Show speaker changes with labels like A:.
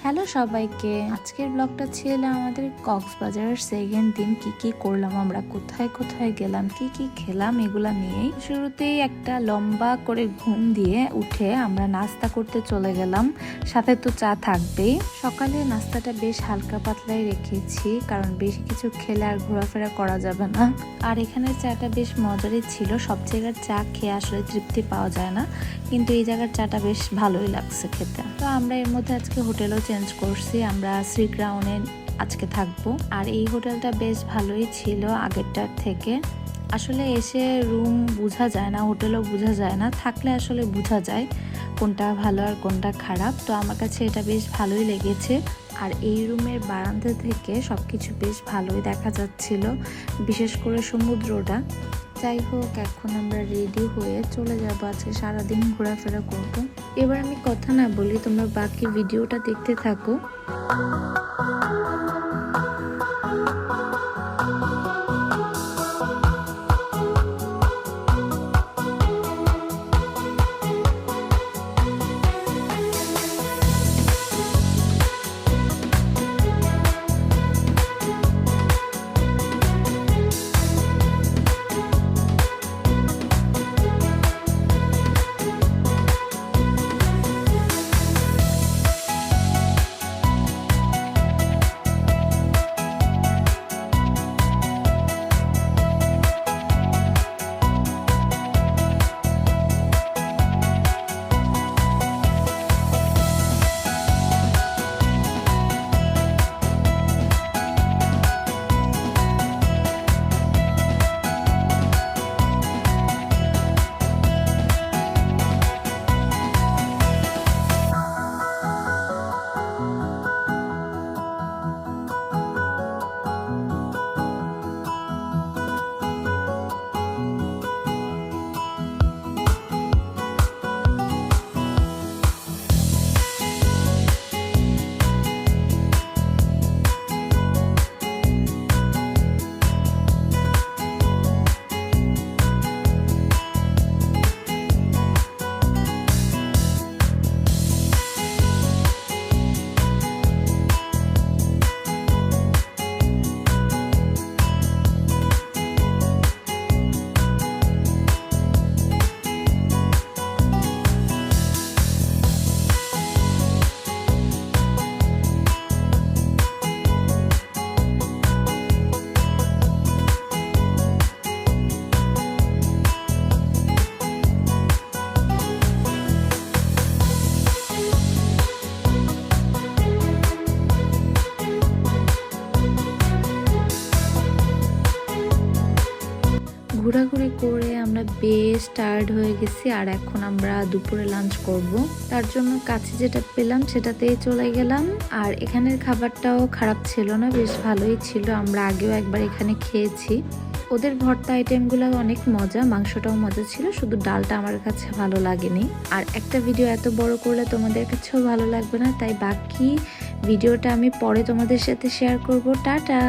A: Hello সবাইকে, আজকের ব্লগটা ছিল আমাদের কক্সবাজারের সেকেন্ড দিন। কি করলাম আমরা, কোথায় কোথায় গেলাম, কি খেলাম, এগুলা নিয়েই। শুরুতেই একটা লম্বা করে ঘুম দিয়ে উঠে আমরা নাস্তা করতে চলে গেলাম, সাথে তো চা থাকবেই। সকালে নাস্তাটা বেশ হালকা পাতলাই রেখেছি, কারণ বেশি কিছু খেলে আর ঘোরাফেরা করা যাবে না। আর এখানে চাটা বেশ মজারই ছিল। সব জায়গার চা খেয়ে আসলে তৃপ্তি পাওয়া যায় না, কিন্তু এই জায়গার চাটা বেশ ভালোই লাগছে খেতে। তো আমরা এর মধ্যে আজকে হোটেলও চেঞ্জ করছি, আমরা শ্রী ক্রাউনে আজকে থাকবো। আর এই হোটেলটা বেশ ভালোই ছিল আগেরটার থেকে। আসলে এসে রুম বোঝা যায় না, হোটেলও বোঝা যায় না, থাকলে আসলে বোঝা যায় কোনটা ভালো আর কোনটা খারাপ। তো আমার কাছে এটা বেশ ভালোই লেগেছে। আর এই রুমের বারান্দা থেকে সবকিছু বেশ ভালোই দেখা যাচ্ছিল, বিশেষ করে সমুদ্রটা। যাই হোক, এখন আমরা রেডি হয়ে চলে যাব, আজকে সারাদিন ঘোরাফেরা করব। এবার আমি কথা না বলি, তোমরা বাকি ভিডিওটা দেখতে থাকো। ঘোরাঘুরি করে আমরা বেশ টায়ার্ড হয়ে গেছি, আর এখন আমরা দুপুরে লাঞ্চ করব। তার জন্য কাছে যেটা পেলাম সেটাতেই চলে গেলাম। আর এখানের খাবারটাও খারাপ ছিল না, বেশ ভালোই ছিল। আমরা আগেও একবার এখানে খেয়েছি। ওদের ভর্তা আইটেমগুলো অনেক মজা, মাংসটাও মজা ছিল, শুধু ডালটা আমার কাছে ভালো লাগেনি। আর একটা ভিডিও এত বড় করলে তোমাদের কাছেও ভালো লাগবে না, তাই বাকি ভিডিওটা আমি পরে তোমাদের সাথে শেয়ার করব। টাটা।